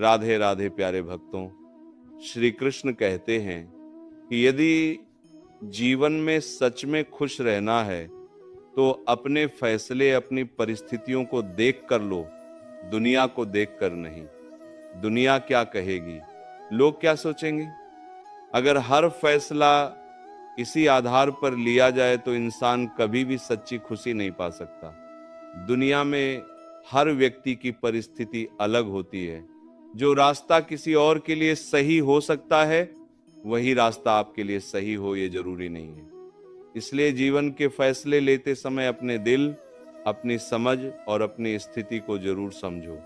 राधे राधे प्यारे भक्तों, श्री कृष्ण कहते हैं कि यदि जीवन में सच में खुश रहना है तो अपने फैसले अपनी परिस्थितियों को देख कर लो, दुनिया को देख कर नहीं। दुनिया क्या कहेगी, लोग क्या सोचेंगे? अगर हर फैसला इसी आधार पर लिया जाए तो इंसान कभी भी सच्ची खुशी नहीं पा सकता। दुनिया में हर व्यक्ति की परिस्थिति अलग होती है। जो रास्ता किसी और के लिए सही हो सकता है, वही रास्ता आपके लिए सही हो ये जरूरी नहीं है। इसलिए जीवन के फैसले लेते समय अपने दिल, अपनी समझ और अपनी स्थिति को जरूर समझो।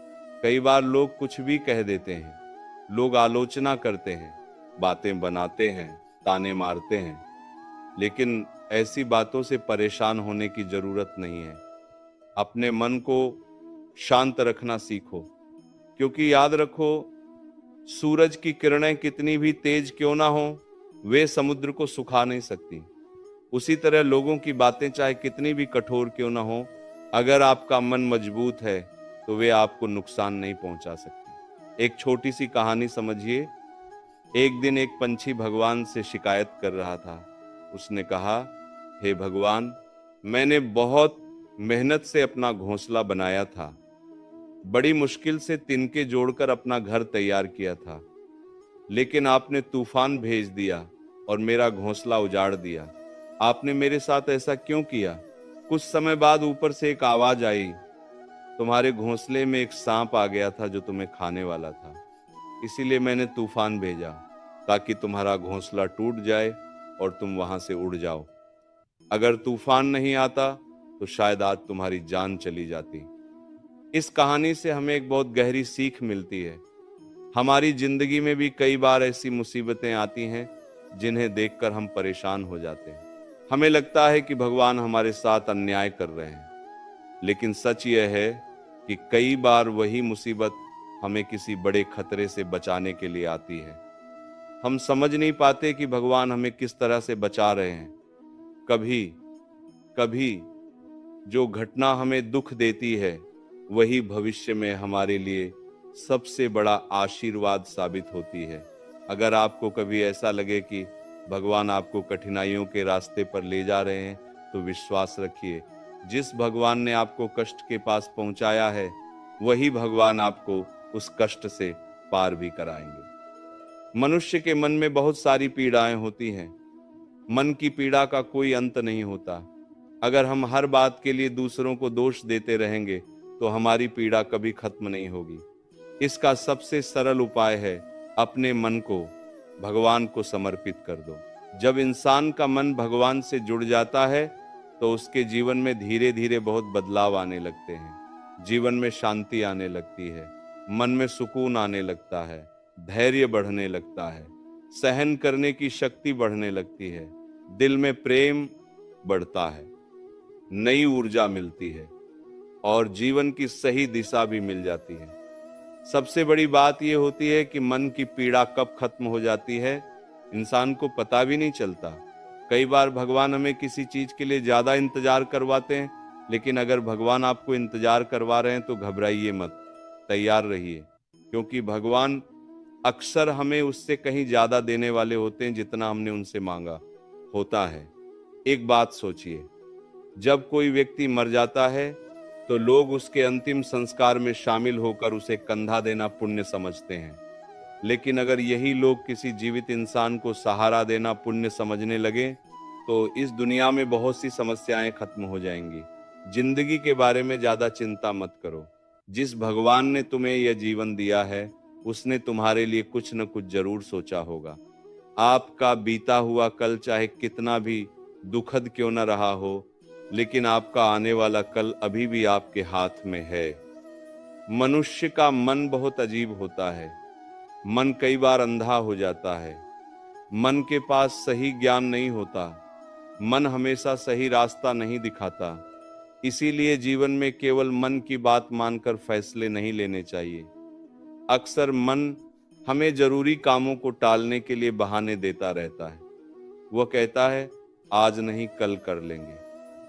कई बार लोग कुछ भी कह देते हैं, लोग आलोचना करते हैं, बातें बनाते हैं, ताने मारते हैं, लेकिन ऐसी बातों से परेशान होने की जरूरत नहीं है। अपने मन को शांत रखना सीखो, क्योंकि याद रखो, सूरज की किरणें कितनी भी तेज क्यों ना हो, वे समुद्र को सुखा नहीं सकती। उसी तरह लोगों की बातें चाहे कितनी भी कठोर क्यों ना हो, अगर आपका मन मजबूत है तो वे आपको नुकसान नहीं पहुंचा सकती। एक छोटी सी कहानी समझिए। एक दिन एक पंछी भगवान से शिकायत कर रहा था। उसने कहा, हे भगवान, मैंने बहुत मेहनत से अपना घोंसला बनाया था, बड़ी मुश्किल से तिनके जोड़कर अपना घर तैयार किया था, लेकिन आपने तूफान भेज दिया और मेरा घोंसला उजाड़ दिया। आपने मेरे साथ ऐसा क्यों किया? कुछ समय बाद ऊपर से एक आवाज आई, तुम्हारे घोंसले में एक सांप आ गया था जो तुम्हें खाने वाला था, इसीलिए मैंने तूफान भेजा ताकि तुम्हारा घोंसला टूट जाए और तुम वहां से उड़ जाओ। अगर तूफान नहीं आता तो शायद आज तुम्हारी जान चली जाती। इस कहानी से हमें एक बहुत गहरी सीख मिलती है। हमारी जिंदगी में भी कई बार ऐसी मुसीबतें आती हैं जिन्हें देखकर हम परेशान हो जाते हैं। हमें लगता है कि भगवान हमारे साथ अन्याय कर रहे हैं, लेकिन सच यह है कि कई बार वही मुसीबत हमें किसी बड़े खतरे से बचाने के लिए आती है। हम समझ नहीं पाते कि भगवान हमें किस तरह से बचा रहे हैं। कभी कभी जो घटना हमें दुख देती है, वही भविष्य में हमारे लिए सबसे बड़ा आशीर्वाद साबित होती है। अगर आपको कभी ऐसा लगे कि भगवान आपको कठिनाइयों के रास्ते पर ले जा रहे हैं, तो विश्वास रखिए, जिस भगवान ने आपको कष्ट के पास पहुंचाया है, वही भगवान आपको उस कष्ट से पार भी कराएंगे। मनुष्य के मन में बहुत सारी पीड़ाएं होती हैं। मन की पीड़ा का कोई अंत नहीं होता। अगर हम हर बात के लिए दूसरों को दोष देते रहेंगे तो हमारी पीड़ा कभी खत्म नहीं होगी। इसका सबसे सरल उपाय है, अपने मन को भगवान को समर्पित कर दो। जब इंसान का मन भगवान से जुड़ जाता है तो उसके जीवन में धीरे धीरे बहुत बदलाव आने लगते हैं। जीवन में शांति आने लगती है, मन में सुकून आने लगता है, धैर्य बढ़ने लगता है, सहन करने की शक्ति बढ़ने लगती है, दिल में प्रेम बढ़ता है, नई ऊर्जा मिलती है और जीवन की सही दिशा भी मिल जाती है। सबसे बड़ी बात यह होती है कि मन की पीड़ा कब खत्म हो जाती है, इंसान को पता भी नहीं चलता। कई बार भगवान हमें किसी चीज के लिए ज्यादा इंतजार करवाते हैं, लेकिन अगर भगवान आपको इंतजार करवा रहे हैं तो घबराइए मत, तैयार रहिए, क्योंकि भगवान अक्सर हमें उससे कहीं ज्यादा देने वाले होते हैं जितना हमने उनसे मांगा होता है। एक बात सोचिए, जब कोई व्यक्ति मर जाता है तो लोग उसके अंतिम संस्कार में शामिल होकर उसे कंधा देना पुण्य समझते हैं, लेकिन अगर यही लोग किसी जीवित इंसान को सहारा देना पुण्य समझने लगे तो इस दुनिया में बहुत सी समस्याएं खत्म हो जाएंगी। जिंदगी के बारे में ज्यादा चिंता मत करो। जिस भगवान ने तुम्हें यह जीवन दिया है, उसने तुम्हारे लिए कुछ न कुछ जरूर सोचा होगा। आपका बीता हुआ कल चाहे कितना भी दुखद क्यों न रहा हो, लेकिन आपका आने वाला कल अभी भी आपके हाथ में है। मनुष्य का मन बहुत अजीब होता है। मन कई बार अंधा हो जाता है। मन के पास सही ज्ञान नहीं होता। मन हमेशा सही रास्ता नहीं दिखाता। इसीलिए जीवन में केवल मन की बात मानकर फैसले नहीं लेने चाहिए। अक्सर मन हमें जरूरी कामों को टालने के लिए बहाने देता रहता है। वह कहता है, आज नहीं कल कर लेंगे,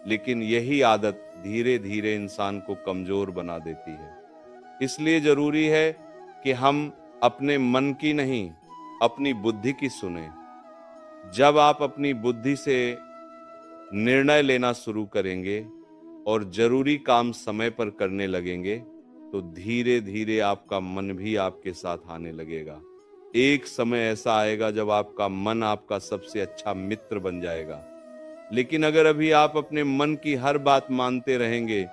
लेकिन यही आदत धीरे धीरे इंसान को कमजोर बना देती है। इसलिए जरूरी है कि हम अपने मन की नहीं, अपनी बुद्धि की सुने। जब आप अपनी बुद्धि से निर्णय लेना शुरू करेंगे और जरूरी काम समय पर करने लगेंगे, तो धीरे धीरे आपका मन भी आपके साथ आने लगेगा। एक समय ऐसा आएगा जब आपका मन आपका सबसे अच्छा मित्र बन जाएगा। लेकिन अगर अभी आप अपने मन की हर बात मानते रहेंगे,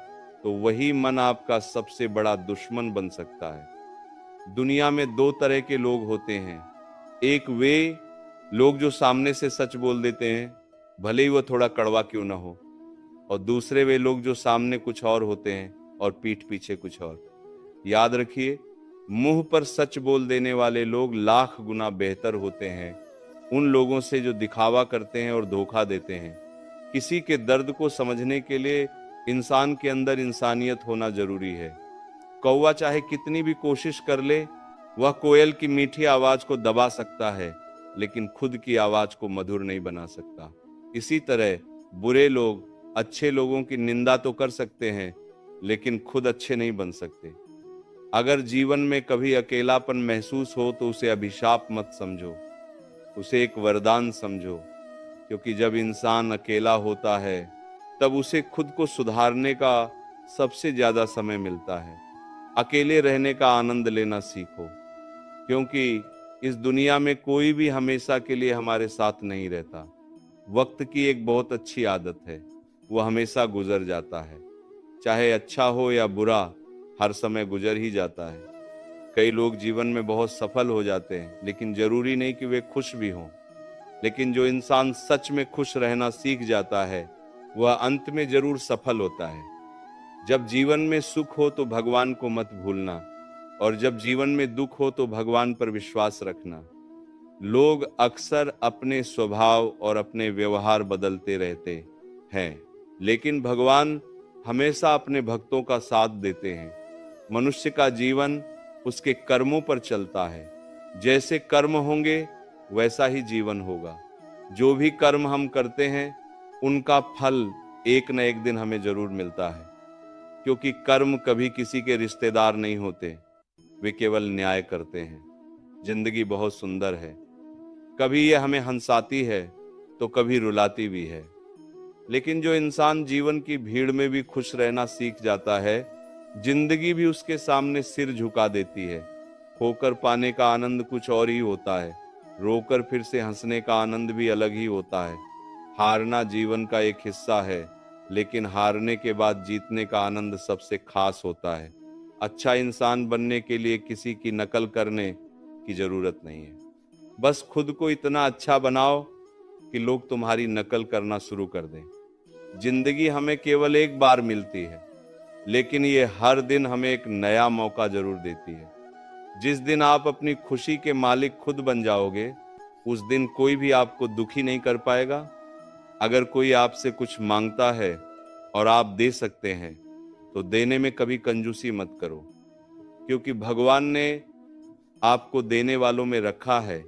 तो वही मन आपका सबसे बड़ा दुश्मन बन सकता है। दुनिया में दो तरह के लोग होते हैं। एक वे लोग जो सामने से सच बोल देते हैं, भले ही वो थोड़ा कड़वा क्यों ना हो, और दूसरे वे लोग जो सामने कुछ और होते हैं और पीठ पीछे कुछ और। याद रखिए, मुंह पर सच बोल देने वाले लोग लाख गुना बेहतर होते हैं उन लोगों से जो दिखावा करते हैं और धोखा देते हैं। किसी के दर्द को समझने के लिए इंसान के अंदर इंसानियत होना जरूरी है। कौवा चाहे कितनी भी कोशिश कर ले, वह कोयल की मीठी आवाज को दबा सकता है, लेकिन खुद की आवाज को मधुर नहीं बना सकता। इसी तरह बुरे लोग अच्छे लोगों की निंदा तो कर सकते हैं, लेकिन खुद अच्छे नहीं बन सकते। अगर जीवन में कभी अकेलापन महसूस हो तो उसे अभिशाप मत समझो, उसे एक वरदान समझो। क्योंकि जब इंसान अकेला होता है, तब उसे खुद को सुधारने का सबसे ज्यादा समय मिलता है। अकेले रहने का आनंद लेना सीखो, क्योंकि इस दुनिया में कोई भी हमेशा के लिए हमारे साथ नहीं रहता। वक्त की एक बहुत अच्छी आदत है, वो हमेशा गुजर जाता है। चाहे अच्छा हो या बुरा, हर समय गुजर ही जाता है। कई लोग जीवन में बहुत सफल हो जाते हैं, लेकिन जरूरी नहीं कि वे खुश भी हों। लेकिन जो इंसान सच में खुश रहना सीख जाता है, वह अंत में जरूर सफल होता है। जब जीवन में सुख हो तो भगवान को मत भूलना, और जब जीवन में दुख हो तो भगवान पर विश्वास रखना। लोग अक्सर अपने स्वभाव और अपने व्यवहार बदलते रहते हैं, लेकिन भगवान हमेशा अपने भक्तों का साथ देते हैं। मनुष्य का जीवन उसके कर्मों पर चलता है। जैसे कर्म होंगे वैसा ही जीवन होगा। जो भी कर्म हम करते हैं, उनका फल एक न एक दिन हमें जरूर मिलता है। क्योंकि कर्म कभी किसी के रिश्तेदार नहीं होते, वे केवल न्याय करते हैं। जिंदगी बहुत सुंदर है, कभी यह हमें हंसाती है तो कभी रुलाती भी है। लेकिन जो इंसान जीवन की भीड़ में भी खुश रहना सीख जाता है, जिंदगी भी उसके सामने सिर झुका देती है। खोकर पाने का आनंद कुछ और ही होता है, रोकर फिर से हंसने का आनंद भी अलग ही होता है। हारना जीवन का एक हिस्सा है, लेकिन हारने के बाद जीतने का आनंद सबसे खास होता है। अच्छा इंसान बनने के लिए किसी की नकल करने की जरूरत नहीं है। बस खुद को इतना अच्छा बनाओ कि लोग तुम्हारी नकल करना शुरू कर दें। जिंदगी हमें केवल एक बार मिलती है, लेकिन ये हर दिन हमें एक नया मौका जरूर देती है। जिस दिन आप अपनी खुशी के मालिक खुद बन जाओगे, उस दिन कोई भी आपको दुखी नहीं कर पाएगा। अगर कोई आपसे कुछ मांगता है और आप दे सकते हैं, तो देने में कभी कंजूसी मत करो, क्योंकि भगवान ने आपको देने वालों में रखा है,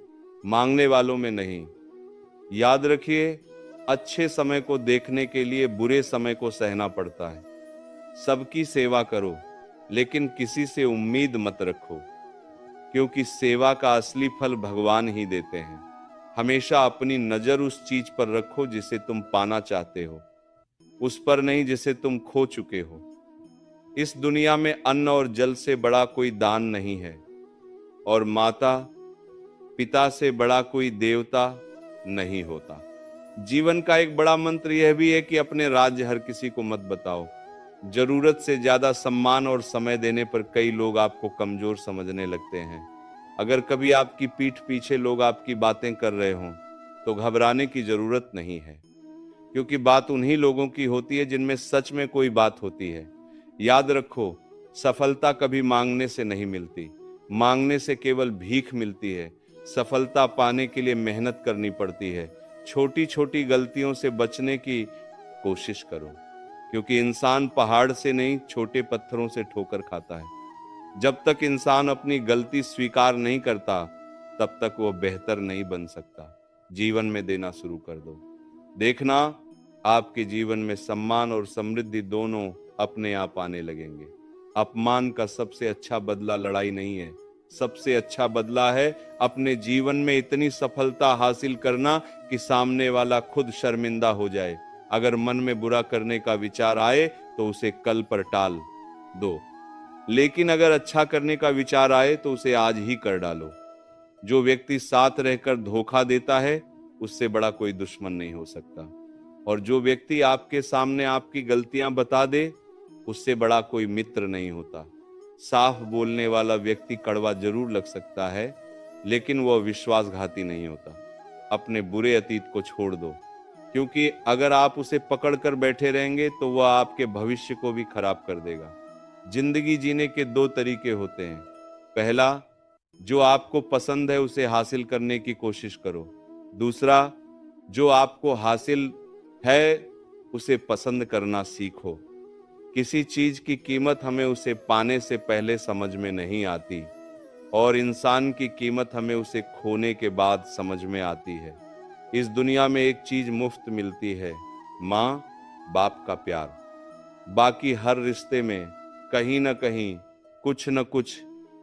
मांगने वालों में नहीं। याद रखिए, अच्छे समय को देखने के लिए बुरे समय को सहना पड़ता है। सबकी सेवा करो, लेकिन किसी से उम्मीद मत रखो, क्योंकि सेवा का असली फल भगवान ही देते हैं। हमेशा अपनी नजर उस चीज पर रखो जिसे तुम पाना चाहते हो, उस पर नहीं जिसे तुम खो चुके हो। इस दुनिया में अन्न और जल से बड़ा कोई दान नहीं है, और माता पिता से बड़ा कोई देवता नहीं होता। जीवन का एक बड़ा मंत्र यह भी है कि अपने राज्य हर किसी को मत बताओ। जरूरत से ज्यादा सम्मान और समय देने पर कई लोग आपको कमजोर समझने लगते हैं। अगर कभी आपकी पीठ पीछे लोग आपकी बातें कर रहे हों, तो घबराने की जरूरत नहीं है, क्योंकि बात उन्हीं लोगों की होती है जिनमें सच में कोई बात होती है। याद रखो, सफलता कभी मांगने से नहीं मिलती, मांगने से केवल भीख मिलती है। सफलता पाने के लिए मेहनत करनी पड़ती है। छोटी छोटी गलतियों से बचने की कोशिश करो, क्योंकि इंसान पहाड़ से नहीं, छोटे पत्थरों से ठोकर खाता है। जब तक इंसान अपनी गलती स्वीकार नहीं करता, तब तक वो बेहतर नहीं बन सकता। जीवन में देना शुरू कर दो, देखना आपके जीवन में सम्मान और समृद्धि दोनों अपने आप आने लगेंगे। अपमान का सबसे अच्छा बदला लड़ाई नहीं है, सबसे अच्छा बदला है अपने जीवन में इतनी सफलता हासिल करना कि सामने वाला खुद शर्मिंदा हो जाए। अगर मन में बुरा करने का विचार आए तो उसे कल पर टाल दो, लेकिन अगर अच्छा करने का विचार आए तो उसे आज ही कर डालो। जो व्यक्ति साथ रहकर धोखा देता है उससे बड़ा कोई दुश्मन नहीं हो सकता, और जो व्यक्ति आपके सामने आपकी गलतियां बता दे उससे बड़ा कोई मित्र नहीं होता। साफ बोलने वाला व्यक्ति कड़वा जरूर लग सकता है, लेकिन वह विश्वासघाती नहीं होता। अपने बुरे अतीत को छोड़ दो, क्योंकि अगर आप उसे पकड़ कर बैठे रहेंगे तो वह आपके भविष्य को भी खराब कर देगा। जिंदगी जीने के दो तरीके होते हैं। पहला, जो आपको पसंद है उसे हासिल करने की कोशिश करो। दूसरा, जो आपको हासिल है उसे पसंद करना सीखो। किसी चीज की कीमत हमें उसे पाने से पहले समझ में नहीं आती, और इंसान की कीमत हमें उसे खोने के बाद समझ में आती है। इस दुनिया में एक चीज मुफ्त मिलती है, माँ बाप का प्यार। बाकी हर रिश्ते में कहीं न कहीं कुछ न कुछ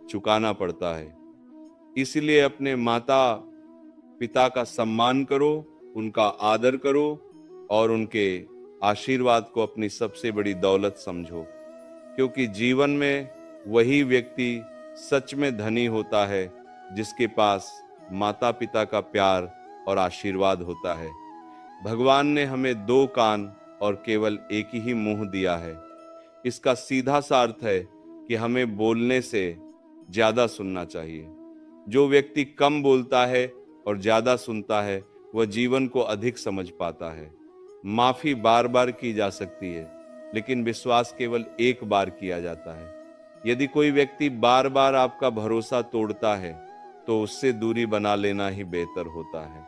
चुकाना पड़ता है। इसलिए अपने माता पिता का सम्मान करो, उनका आदर करो और उनके आशीर्वाद को अपनी सबसे बड़ी दौलत समझो, क्योंकि जीवन में वही व्यक्ति सच में धनी होता है जिसके पास माता पिता का प्यार और आशीर्वाद होता है। भगवान ने हमें दो कान और केवल एक ही मुंह दिया है। इसका सीधा सा अर्थ है कि हमें बोलने से ज्यादा सुनना चाहिए। जो व्यक्ति कम बोलता है और ज्यादा सुनता है वह जीवन को अधिक समझ पाता है। माफी बार बार की जा सकती है, लेकिन विश्वास केवल एक बार किया जाता है। यदि कोई व्यक्ति बार बार आपका भरोसा तोड़ता है तो उससे दूरी बना लेना ही बेहतर होता है।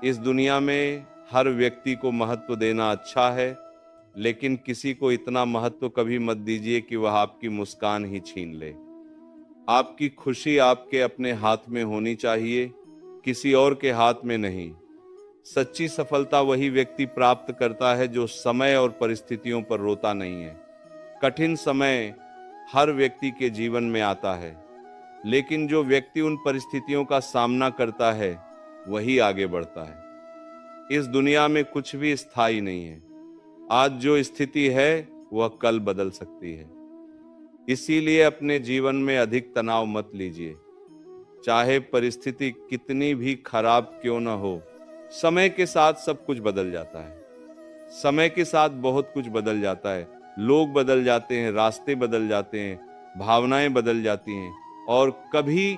इस दुनिया में हर व्यक्ति को महत्व देना अच्छा है, लेकिन किसी को इतना महत्व कभी मत दीजिए कि वह आपकी मुस्कान ही छीन ले। आपकी खुशी आपके अपने हाथ में होनी चाहिए, किसी और के हाथ में नहीं। सच्ची सफलता वही व्यक्ति प्राप्त करता है जो समय और परिस्थितियों पर रोता नहीं है। कठिन समय हर व्यक्ति के जीवन में आता है, लेकिन जो व्यक्ति उन परिस्थितियों का सामना करता है वही आगे बढ़ता है। इस दुनिया में कुछ भी स्थायी नहीं है। आज जो स्थिति है वह कल बदल सकती है। इसीलिए अपने जीवन में अधिक तनाव मत लीजिए। चाहे परिस्थिति कितनी भी खराब क्यों न हो, समय के साथ सब कुछ बदल जाता है। समय के साथ बहुत कुछ बदल जाता है। लोग बदल जाते हैं, रास्ते बदल जाते हैं, भावनाएं बदल जाती हैं, और कभी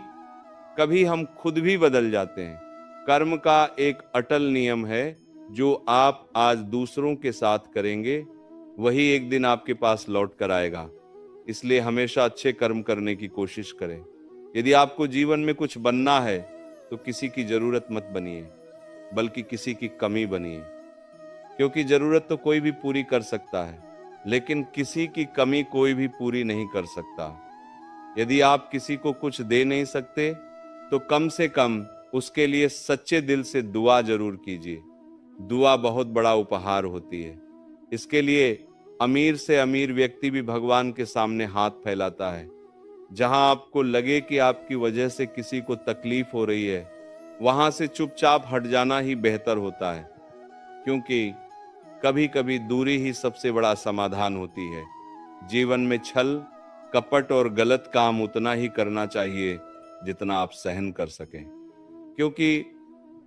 कभी हम खुद भी बदल जाते हैं। कर्म का एक अटल नियम है, जो आप आज दूसरों के साथ करेंगे वही एक दिन आपके पास लौट कर आएगा। इसलिए हमेशा अच्छे कर्म करने की कोशिश करें। यदि आपको जीवन में कुछ बनना है तो किसी की जरूरत मत बनिए, बल्कि किसी की कमी बनिए, क्योंकि जरूरत तो कोई भी पूरी कर सकता है, लेकिन किसी की कमी कोई भी पूरी नहीं कर सकता। यदि आप किसी को कुछ दे नहीं सकते तो कम से कम उसके लिए सच्चे दिल से दुआ जरूर कीजिए। दुआ बहुत बड़ा उपहार होती है। इसके लिए अमीर से अमीर व्यक्ति भी भगवान के सामने हाथ फैलाता है। जहां आपको लगे कि आपकी वजह से किसी को तकलीफ हो रही है, वहां से चुपचाप हट जाना ही बेहतर होता है, क्योंकि कभी कभी दूरी ही सबसे बड़ा समाधान होती है। जीवन में छल, कपट और गलत काम उतना ही करना चाहिए जितना आप सहन कर सकें, क्योंकि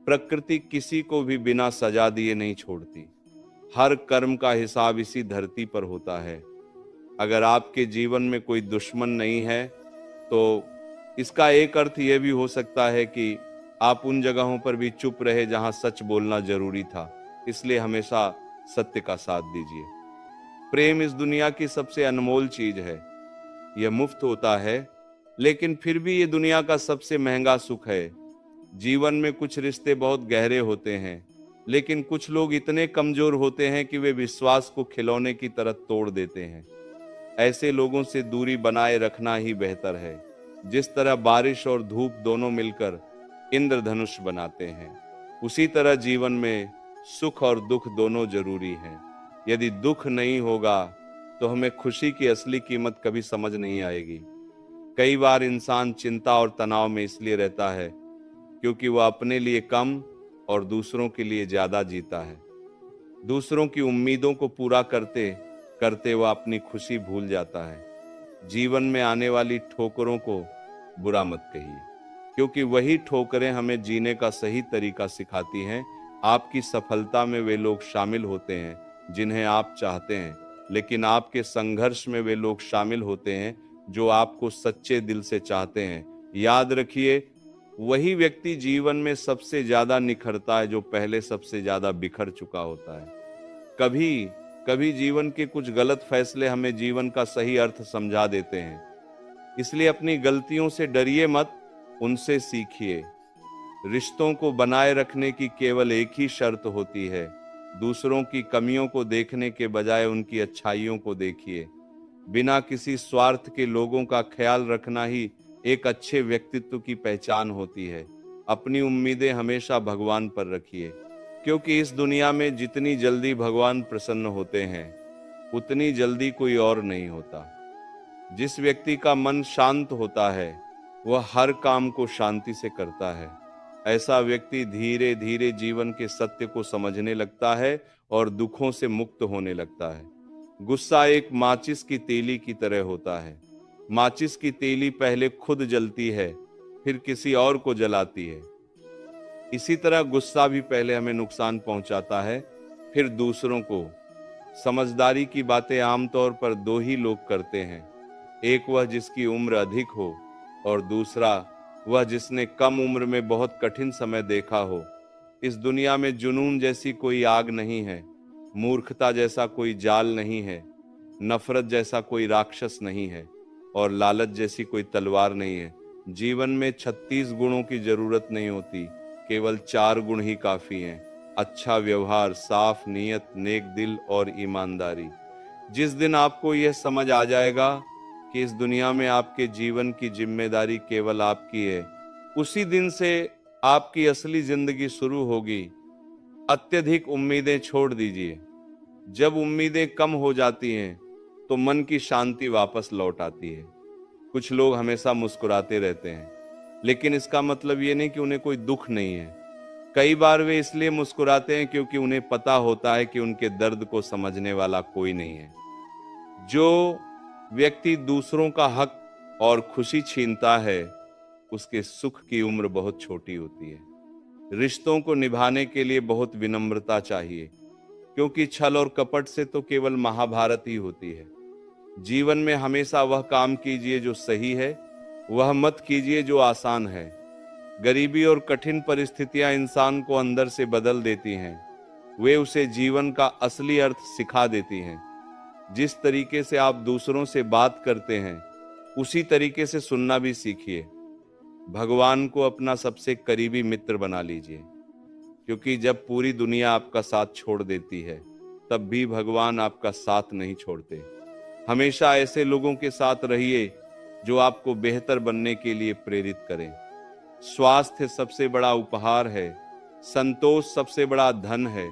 प्रकृति किसी को भी बिना सजा दिए नहीं छोड़ती। हर कर्म का हिसाब इसी धरती पर होता है। अगर आपके जीवन में कोई दुश्मन नहीं है तो इसका एक अर्थ यह भी हो सकता है कि आप उन जगहों पर भी चुप रहे जहां सच बोलना जरूरी था। इसलिए हमेशा सत्य का साथ दीजिए। प्रेम इस दुनिया की सबसे अनमोल चीज है। यह मुफ्त होता है, लेकिन फिर भी ये दुनिया का सबसे महंगा सुख है। जीवन में कुछ रिश्ते बहुत गहरे होते हैं, लेकिन कुछ लोग इतने कमजोर होते हैं कि वे विश्वास को खिलौने की तरह तोड़ देते हैं। ऐसे लोगों से दूरी बनाए रखना ही बेहतर है। जिस तरह बारिश और धूप दोनों मिलकर इंद्रधनुष बनाते हैं, उसी तरह जीवन में सुख और दुख दोनों जरूरी हैं। यदि दुख नहीं होगा तो हमें खुशी की असली कीमत कभी समझ नहीं आएगी। कई बार इंसान चिंता और तनाव में इसलिए रहता है क्योंकि वह अपने लिए कम और दूसरों के लिए ज्यादा जीता है। दूसरों की उम्मीदों को पूरा करते करते वह अपनी खुशी भूल जाता है। जीवन में आने वाली ठोकरों को बुरा मत कहिए, क्योंकि वही ठोकरें हमें जीने का सही तरीका सिखाती हैं। आपकी सफलता में वे लोग शामिल होते हैं जिन्हें आप चाहते हैं, लेकिन आपके संघर्ष में वे लोग शामिल होते हैं जो आपको सच्चे दिल से चाहते हैं। याद रखिए, वही व्यक्ति जीवन में सबसे ज्यादा निखरता है जो पहले सबसे ज्यादा बिखर चुका होता है। कभी कभी जीवन के कुछ गलत फैसले हमें जीवन का सही अर्थ समझा देते हैं। इसलिए अपनी गलतियों से डरिए मत, उनसे सीखिए। रिश्तों को बनाए रखने की केवल एक ही शर्त होती है, दूसरों की कमियों को देखने के बजाय उनकी अच्छाइयों को देखिए। बिना किसी स्वार्थ के लोगों का ख्याल रखना ही एक अच्छे व्यक्तित्व की पहचान होती है। अपनी उम्मीदें हमेशा भगवान पर रखिए, क्योंकि इस दुनिया में जितनी जल्दी भगवान प्रसन्न होते हैं उतनी जल्दी कोई और नहीं होता। जिस व्यक्ति का मन शांत होता है वह हर काम को शांति से करता है। ऐसा व्यक्ति धीरे धीरे जीवन के सत्य को समझने लगता है और दुखों से मुक्त होने लगता है। गुस्सा एक माचिस की तीली की तरह होता है। माचिस की तीली पहले खुद जलती है, फिर किसी और को जलाती है। इसी तरह गुस्सा भी पहले हमें नुकसान पहुंचाता है, फिर दूसरों को। समझदारी की बातें आमतौर पर दो ही लोग करते हैं, एक वह जिसकी उम्र अधिक हो और दूसरा वह जिसने कम उम्र में बहुत कठिन समय देखा हो। इस दुनिया में जुनून जैसी कोई आग नहीं है, मूर्खता जैसा कोई जाल नहीं है, नफरत जैसा कोई राक्षस नहीं है और लालच जैसी कोई तलवार नहीं है। जीवन में 36 गुणों की जरूरत नहीं होती, केवल 4 गुण ही काफी हैं। अच्छा व्यवहार, साफ नीयत, नेक दिल और ईमानदारी। जिस दिन आपको यह समझ आ जाएगा कि इस दुनिया में आपके जीवन की जिम्मेदारी केवल आपकी है, उसी दिन से आपकी असली जिंदगी शुरू होगी। अत्यधिक उम्मीदें छोड़ दीजिए। जब उम्मीदें कम हो जाती हैं तो मन की शांति वापस लौट आती है। कुछ लोग हमेशा मुस्कुराते रहते हैं, लेकिन इसका मतलब ये नहीं कि उन्हें कोई दुख नहीं है। कई बार वे इसलिए मुस्कुराते हैं क्योंकि उन्हें पता होता है कि उनके दर्द को समझने वाला कोई नहीं है। जो व्यक्ति दूसरों का हक और खुशी छीनता है उसके सुख की उम्र बहुत छोटी होती है। रिश्तों को निभाने के लिए बहुत विनम्रता चाहिए, क्योंकि छल और कपट से तो केवल महाभारत ही होती है। जीवन में हमेशा वह काम कीजिए जो सही है, वह मत कीजिए जो आसान है। गरीबी और कठिन परिस्थितियां इंसान को अंदर से बदल देती हैं, वे उसे जीवन का असली अर्थ सिखा देती हैं। जिस तरीके से आप दूसरों से बात करते हैं उसी तरीके से सुनना भी सीखिए। भगवान को अपना सबसे करीबी मित्र बना लीजिए, क्योंकि जब पूरी दुनिया आपका साथ छोड़ देती है तब भी भगवान आपका साथ नहीं छोड़ते। हमेशा ऐसे लोगों के साथ रहिए जो आपको बेहतर बनने के लिए प्रेरित करें। स्वास्थ्य सबसे बड़ा उपहार है, संतोष सबसे बड़ा धन है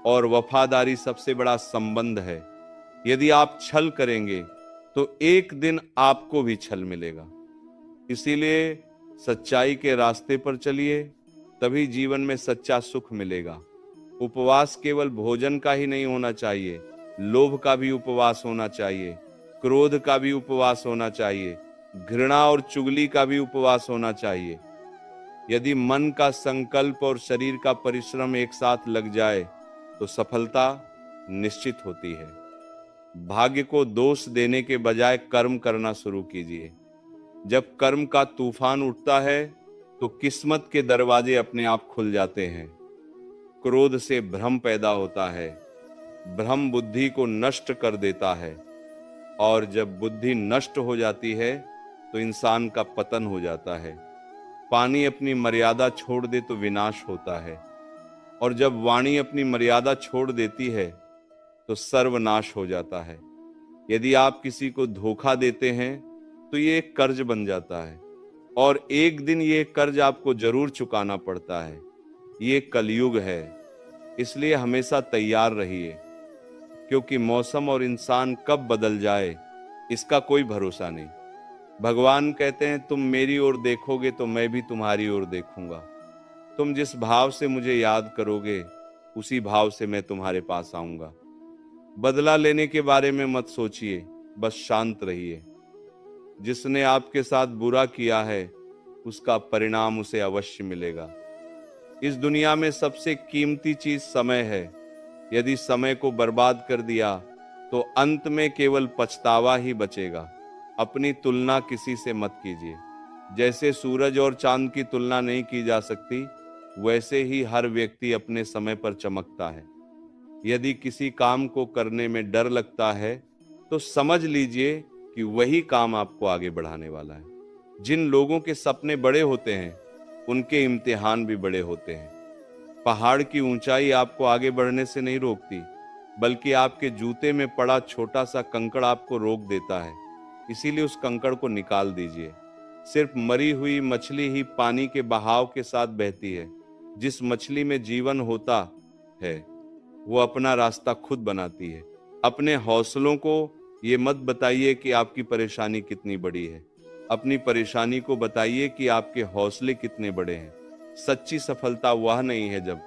और वफादारी सबसे बड़ा संबंध है। यदि आप छल करेंगे तो एक दिन आपको भी छल मिलेगा। इसीलिए सच्चाई के रास्ते पर चलिए, तभी जीवन में सच्चा सुख मिलेगा। उपवास केवल भोजन का ही नहीं होना चाहिए, लोभ का भी उपवास होना चाहिए, क्रोध का भी उपवास होना चाहिए, घृणा और चुगली का भी उपवास होना चाहिए। यदि मन का संकल्प और शरीर का परिश्रम एक साथ लग जाए तो सफलता निश्चित होती है। भाग्य को दोष देने के बजाय कर्म करना शुरू कीजिए। जब कर्म का तूफान उठता है तो किस्मत के दरवाजे अपने आप खुल जाते हैं। क्रोध से भ्रम पैदा होता है, भ्रम बुद्धि को नष्ट कर देता है और जब बुद्धि नष्ट हो जाती है तो इंसान का पतन हो जाता है। पानी अपनी मर्यादा छोड़ दे तो विनाश होता है और जब वाणी अपनी मर्यादा छोड़ देती है तो सर्वनाश हो जाता है। यदि आप किसी को धोखा देते हैं तो ये एक कर्ज बन जाता है और एक दिन ये कर्ज आपको जरूर चुकाना पड़ता है। ये कलयुग है, इसलिए हमेशा तैयार रहिए, क्योंकि मौसम और इंसान कब बदल जाए इसका कोई भरोसा नहीं। भगवान कहते हैं तुम मेरी ओर देखोगे तो मैं भी तुम्हारी ओर देखूंगा। तुम जिस भाव से मुझे याद करोगे उसी भाव से मैं तुम्हारे पास आऊंगा। बदला लेने के बारे में मत सोचिए, बस शांत रहिए। जिसने आपके साथ बुरा किया है उसका परिणाम उसे अवश्य मिलेगा। इस दुनिया में सबसे कीमती चीज समय है। यदि समय को बर्बाद कर दिया तो अंत में केवल पछतावा ही बचेगा। अपनी तुलना किसी से मत कीजिए। जैसे सूरज और चांद की तुलना नहीं की जा सकती, वैसे ही हर व्यक्ति अपने समय पर चमकता है। यदि किसी काम को करने में डर लगता है तो समझ लीजिए कि वही काम आपको आगे बढ़ाने वाला है। जिन लोगों के सपने बड़े होते हैं उनके इम्तिहान भी बड़े होते हैं। पहाड़ की ऊंचाई आपको आगे बढ़ने से नहीं रोकती, बल्कि आपके जूते में पड़ा छोटा सा कंकड़ आपको रोक देता है। इसीलिए उस कंकड़ को निकाल दीजिए। सिर्फ मरी हुई मछली ही पानी के बहाव के साथ बहती है। जिस मछली में जीवन होता है वो अपना रास्ता खुद बनाती है। अपने हौसलों को ये मत बताइए कि आपकी परेशानी कितनी बड़ी है। अपनी परेशानी को बताइए कि आपके हौसले कितने बड़े हैं। सच्ची सफलता वह नहीं है जब